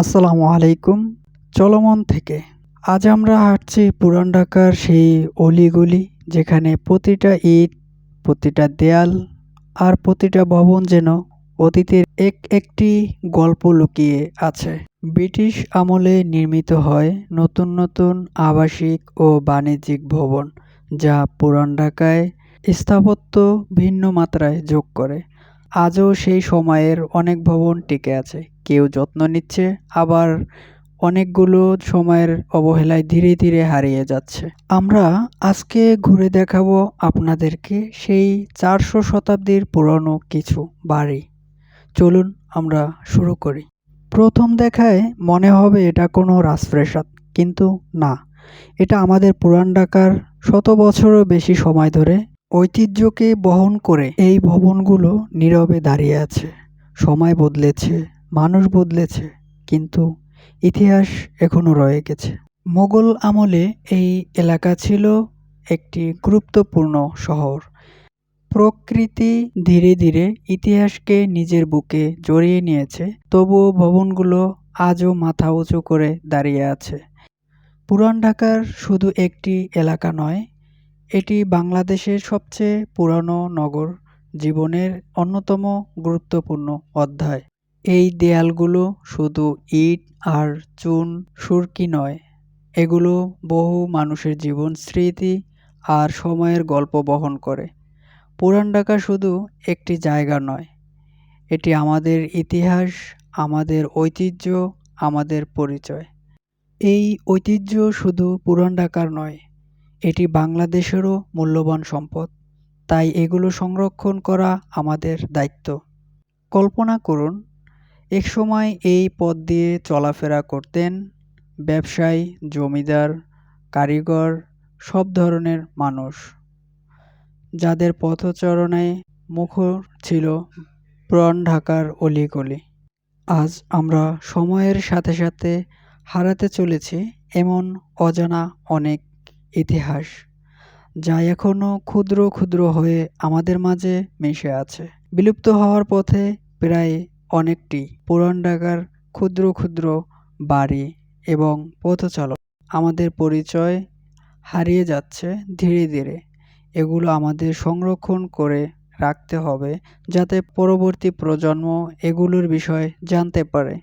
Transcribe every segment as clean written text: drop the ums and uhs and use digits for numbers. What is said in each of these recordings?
আসসালামু আলাইকুম। চলমন থেকে আজ আমরা হাঁটছি পুরান ঢাকার সেই অলিগলি, যেখানে প্রতিটা ইট, প্রতিটা দেয়াল আর প্রতিটা ভবন যেন অতীতের একটি গল্প লুকিয়ে আছে। ব্রিটিশ আমলে নির্মিত হয় নতুন নতুন আবাসিক ও বাণিজ্যিক ভবন, যা পুরান ঢাকায় স্থাপত্য ভিন্ন মাত্রায় যোগ করে। আজও সেই সময়ের অনেক ভবন টিকে আছে, কেউ যত্ন নিচ্ছে, আবার অনেকগুলো সময়ের অবহেলায় ধীরে ধীরে হারিয়ে যাচ্ছে। আমরা আজকে ঘুরে দেখাবো আপনাদেরকে সেই 400 শতাব্দীর পুরনো কিছু বাড়ি। চলুন আমরা শুরু করি। প্রথম দেখায় মনে হবে এটা কোনো রাজপ্রাসাদ, কিন্তু না, এটা আমাদের পুরান ঢাকার শত বছরও বেশি সময় ধরে ঐতিহ্যকে বহন করে এই ভবনগুলো নীরবে দাঁড়িয়ে আছে। সময় বদলেছে, মানুষ বদলেছে, কিন্তু ইতিহাস এখনো রয়ে গেছে। মোগল আমলে এই এলাকা ছিল একটি গুরুত্বপূর্ণ শহর। প্রকৃতি ধীরে ধীরে ইতিহাসকে নিজের বুকে জড়িয়ে নিয়েছে, তবুও ভবনগুলো আজও মাথা উঁচু করে দাঁড়িয়ে আছে। পুরান ঢাকার শুধু একটি এলাকা নয়, এটি বাংলাদেশের সবচেয়ে পুরানো নগর জীবনের অন্যতম গুরুত্বপূর্ণ অধ্যায়। এই দেয়ালগুলো শুধু ইট আর চুন সুরকি নয়, এগুলো বহু মানুষের জীবন, স্মৃতি আর সময়ের গল্প বহন করে। পুরান ঢাকা শুধু একটি জায়গা নয়, এটি আমাদের ইতিহাস, আমাদের ঐতিহ্য, আমাদের পরিচয়। এই ঐতিহ্য শুধু পুরান ঢাকার নয়, এটি বাংলাদেশেরও মূল্যবান সম্পদ। তাই এগুলো সংরক্ষণ করা আমাদের দায়িত্ব। কল্পনা করুন, একসময় এই পথ দিয়ে চলাফেরা করতেন ব্যবসায়ী, জমিদার, কারিগর, সব ধরনের মানুষ, যাদের পথচারণায় মুখর ছিল পুরান ঢাকার অলিগলি। আজ আমরা সময়ের সাথে সাথে হারাতে চলেছি এমন অজানা অনেক ইতিহাস, যা এখনও ক্ষুদ্র ক্ষুদ্র হয়ে আমাদের মাঝে মিশে আছে। বিলুপ্ত হওয়ার পথে প্রায় অনেকটি পুরান ঢাকার ক্ষুদ্র ক্ষুদ্র বাড়ি এবং পথচালক আমাদের পরিচয় হারিয়ে যাচ্ছে ধীরে ধীরে। এগুলো আমাদের সংরক্ষণ করে রাখতে হবে, যাতে পরবর্তী প্রজন্ম এগুলোর বিষয়ে জানতে পারে।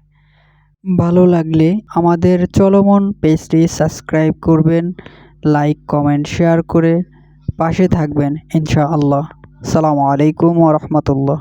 ভালো লাগলে আমাদের চলমন পেজটি সাবস্ক্রাইব করবেন, লাইক, কমেন্ট, শেয়ার করে পাশে থাকবেন ইনশাআল্লাহ। আসসালামু আলাইকুম ওয়া রাহমাতুল্লাহ।